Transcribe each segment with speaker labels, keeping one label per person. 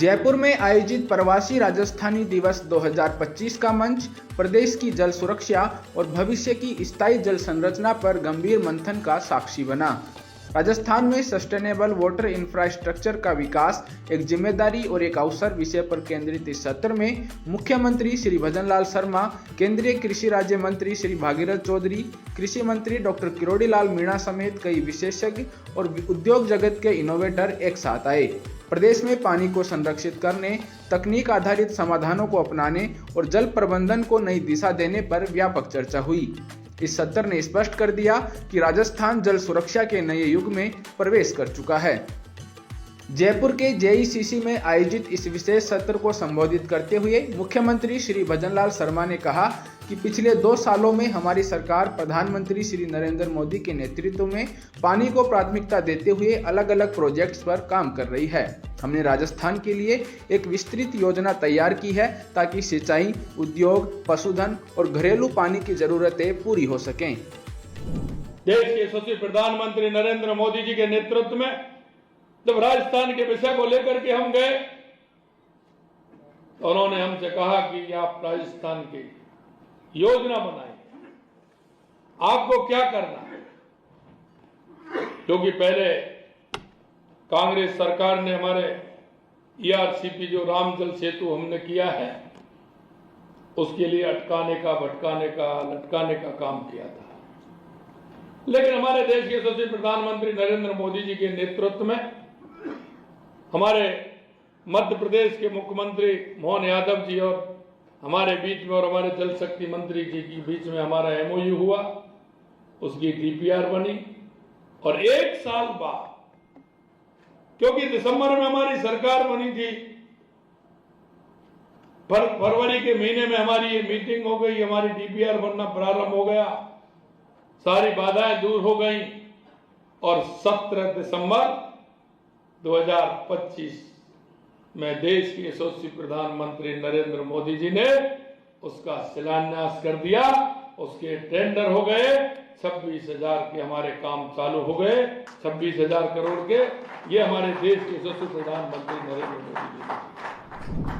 Speaker 1: जयपुर में आयोजित प्रवासी राजस्थानी दिवस 2025 का मंच प्रदेश की जल सुरक्षा और भविष्य की स्थायी जल संरचना पर गंभीर मंथन का साक्षी बना। राजस्थान में सस्टेनेबल वाटर इंफ्रास्ट्रक्चर का विकास एक जिम्मेदारी और एक अवसर विषय पर केंद्रित इस सत्र में मुख्यमंत्री श्री भजनलाल शर्मा, केंद्रीय कृषि राज्य मंत्री श्री भागीरथ चौधरी, कृषि मंत्री डॉक्टर किरोड़ीलाल मीणा समेत कई विशेषज्ञ और उद्योग जगत के इनोवेटर एक साथ आए। प्रदेश में पानी को संरक्षित करने, तकनीक आधारित समाधानों को अपनाने और जल प्रबंधन को नई दिशा देने पर व्यापक चर्चा हुई। इस सत्र ने स्पष्ट कर दिया कि राजस्थान जल सुरक्षा के नए युग में प्रवेश कर चुका है। जयपुर के जेईसीसी में आयोजित इस विशेष सत्र को संबोधित करते हुए मुख्यमंत्री श्री भजनलाल शर्मा ने कहा कि पिछले 2 सालों में हमारी सरकार प्रधानमंत्री श्री नरेंद्र मोदी के नेतृत्व में पानी को प्राथमिकता देते हुए अलग अलग प्रोजेक्ट्स पर काम कर रही है। हमने राजस्थान के लिए एक विस्तृत योजना तैयार की है ताकि सिंचाई, उद्योग, पशुधन और घरेलू पानी की जरूरतें पूरी हो सकें।
Speaker 2: देश के यशस्वी प्रधानमंत्री नरेंद्र मोदी जी के नेतृत्व में जब राजस्थान के विषय को लेकर के हम गए तो उन्होंने हमसे कहा कि आप राजस्थान की योजना बनाएं, आपको क्या करना है। क्योंकि पहले कांग्रेस सरकार ने हमारे ईआरसीपी जो राम जल सेतु हमने किया है उसके लिए अटकाने का, भटकाने का, लटकाने का काम किया था। लेकिन हमारे देश के यशस्वी प्रधानमंत्री नरेंद्र मोदी जी के नेतृत्व में हमारे मध्य प्रदेश के मुख्यमंत्री मोहन यादव जी और हमारे बीच में और हमारे जल शक्ति मंत्री जी के बीच में हमारा एमओयू हुआ, उसकी डीपीआर बनी और 1 साल बाद, क्योंकि दिसंबर में हमारी सरकार बनी थी, फरवरी के महीने में हमारी ये मीटिंग हो गई, हमारी डीपीआर बनना प्रारंभ हो गया, सारी बाधाएं दूर हो गई और 17 दिसंबर 2025 में देश के यशस्वी प्रधानमंत्री नरेंद्र मोदी जी ने उसका शिलान्यास कर दिया। उसके टेंडर हो गए, 26,000 के हमारे काम चालू हो गए, 26,000 करोड़ के। ये हमारे देश के यशस्वी प्रधानमंत्री नरेंद्र मोदी जी।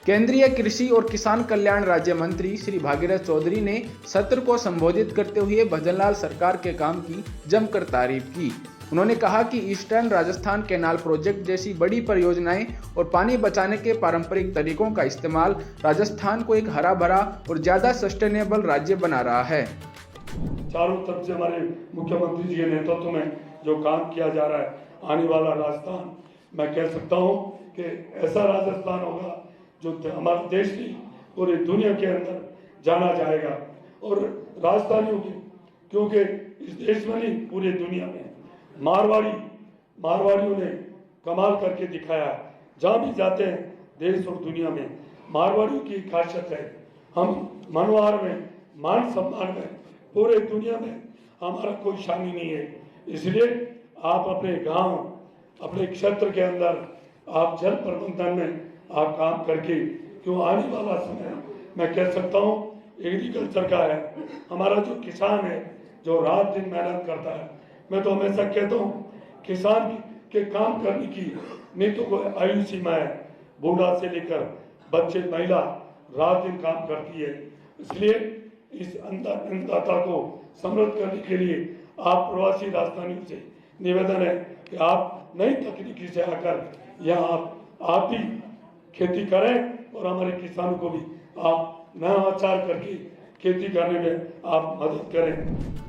Speaker 1: केंद्रीय कृषि और किसान कल्याण राज्य मंत्री श्री भागीरथ चौधरी ने सत्र को संबोधित करते हुए भजनलाल सरकार के काम की जमकर तारीफ की। उन्होंने कहा कि ईस्टर्न राजस्थान कैनाल प्रोजेक्ट जैसी बड़ी परियोजनाएं और पानी बचाने के पारंपरिक तरीकों का इस्तेमाल राजस्थान को एक हरा भरा और ज्यादा सस्टेनेबल राज्य बना रहा है।
Speaker 3: चारों तरफ से हमारे मुख्यमंत्री जी के नेतृत्व में जो काम किया जा रहा है, आने वाला राजस्थान, मैं कह सकता हूँ कि ऐसा राजस्थान होगा जो हमारे देश की पूरी दुनिया के अंदर जाना जाएगा। और राजस्थानियों की, क्योंकि इस देश में नहीं पूरी दुनिया में मारवाड़ियों ने कमाल करके दिखाया। जहाँ भी जाते हैं देश और दुनिया में मारवाड़ियों की खासियत है। हम मनोहार में, मान सम्मान में, पूरे दुनिया में हमारा कोई शानी नहीं है। इसलिए आप अपने गांव, अपने क्षेत्र के अंदर आप जल प्रबंधन में आप काम करके, क्यों आने वाला समय मैं कह सकता हूँ एग्रीकल्चर का है। हमारा जो किसान है, जो रात दिन मेहनत करता है, मैं तो हमेशा कहता हूँ किसान के काम करने की नहीं तो कोई आयु सीमा है। बूढ़ा से लेकर बच्चे, महिला रात दिन काम करती है। इसलिए इस अन्नदाता को समृद्ध करने के लिए आप प्रवासी राजस्थानियों से निवेदन है कि आप नई तकनीकी से आकर यहाँ आप भी खेती करें और हमारे किसानों को भी आप नवाचार करके खेती करने में आप मदद करें।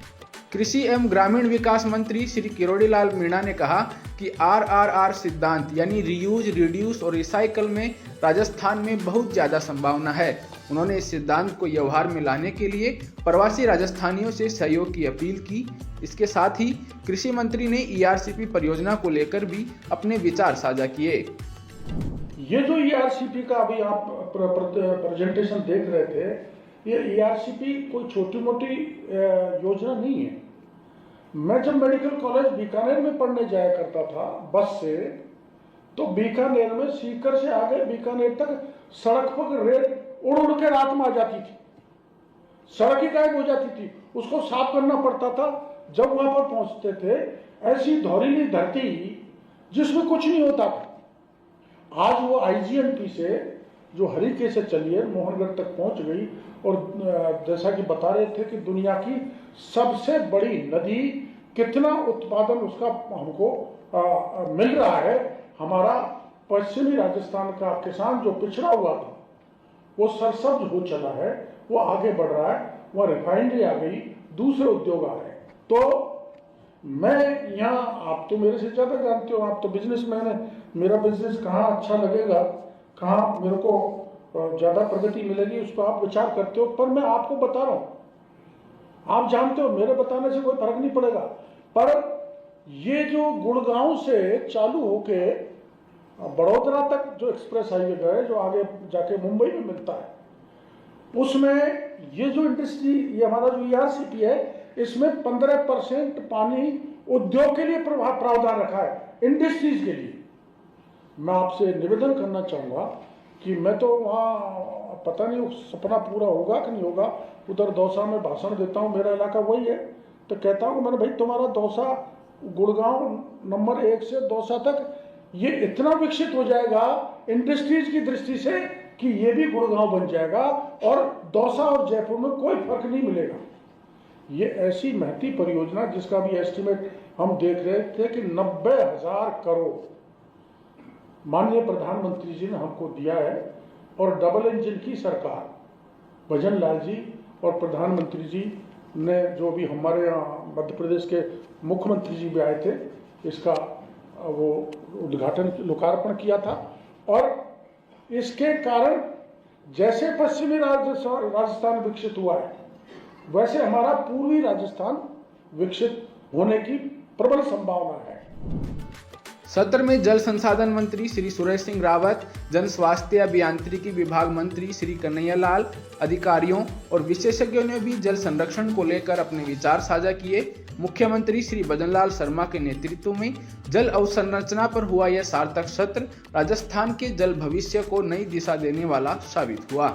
Speaker 1: कृषि एवं ग्रामीण विकास मंत्री श्री किरोड़ीलाल मीणा ने कहा कि RRR सिद्धांत यानी रीयूज, रिड्यूस और रिसाइकल में राजस्थान में बहुत ज्यादा संभावना है। उन्होंने इस सिद्धांत को व्यवहार में लाने के लिए प्रवासी राजस्थानियों से सहयोग की अपील की। इसके साथ ही कृषि मंत्री ने ERCP परियोजना को लेकर भी अपने विचार साझा किए।
Speaker 4: ये जो ERCP का अभी आप प्रेजेंटेशन देख रहे थे, ये ERCP कोई छोटी मोटी योजना नहीं है। मैं जब मेडिकल कॉलेज बीकानेर में पढ़ने जाया करता था बस से, तो बीकानेर में सीकर से आगे बीकानेर तक सड़क पर रेत उड़ उड़ के रात में आ जाती थी, सड़क ही गायब हो जाती थी, उसको साफ करना पड़ता था। जब वहां पर पहुंचते थे, ऐसी धौरीली धरती जिसमें कुछ नहीं होता था। आज वो IGNP से जो हरीके से चली है मोहनगढ़ तक पहुंच गई, और जैसा कि बता रहे थे कि दुनिया की सबसे बड़ी नदी, कितना उत्पादन उसका हमको मिल रहा है। हमारा पश्चिमी राजस्थान का किसान जो पिछड़ा हुआ था वो सरसब्ज हो चला है, वो आगे बढ़ रहा है, वहाँ रिफाइनरी आ गई, दूसरे उद्योग आ रहे हैं। तो मैं यहाँ, आप तो मेरे से ज़्यादा जानते हो, आप तो बिजनेसमैन है, मेरा बिजनेस कहाँ अच्छा लगेगा, कहाँ मेरे को ज़्यादा प्रगति मिलेगी, उसको आप विचार करते हो। पर मैं आपको बता रहा हूँ, आप जानते हो मेरे बताने से कोई फर्क नहीं पड़ेगा। पर ये जो गुड़गांव से चालू होके बड़ौदा तक जो एक्सप्रेस हाईवे गए, जो आगे जाके मुंबई में मिलता है, उसमें ये जो इंडस्ट्री, ये हमारा जो ERCP है, इसमें 15% पानी उद्योग के लिए प्रावधान रखा है, इंडस्ट्रीज के लिए। मैं आपसे निवेदन करना चाहूँगा कि मैं तो वहाँ, पता नहीं सपना पूरा होगा कि नहीं होगा, उधर दौसा में भाषण देता हूँ, मेरा इलाका वही है, तो कहता हूँ मैंने, भाई तुम्हारा दौसा, गुड़गांव नंबर 1 से दौसा तक ये इतना विकसित हो जाएगा इंडस्ट्रीज की दृष्टि से कि ये भी गुड़गांव बन जाएगा और दौसा और जयपुर में कोई फर्क नहीं मिलेगा। ये ऐसी महती परियोजना जिसका भी एस्टिमेट हम देख रहे थे कि 90,000 करोड़ माननीय प्रधानमंत्री जी ने हमको दिया है, और डबल इंजन की सरकार, भजन लाल जी और प्रधानमंत्री जी ने, जो भी हमारे यहाँ मध्य प्रदेश के मुख्यमंत्री जी भी आए थे, इसका वो उद्घाटन, लोकार्पण किया था। और इसके कारण जैसे पश्चिमी राजस्थान विकसित हुआ है, वैसे हमारा पूर्वी राजस्थान विकसित होने की प्रबल संभावना है।
Speaker 1: सत्र में जल संसाधन मंत्री श्री सुरेश सिंह रावत, जन स्वास्थ्य अभियांत्रिकी विभाग मंत्री श्री कन्हैया लाल, अधिकारियों और विशेषज्ञों ने भी जल संरक्षण को लेकर अपने विचार साझा किए। मुख्यमंत्री श्री भजनलाल शर्मा के नेतृत्व में जल अवसंरचना पर हुआ यह सार्थक सत्र राजस्थान के जल भविष्य को नई दिशा देने वाला साबित हुआ।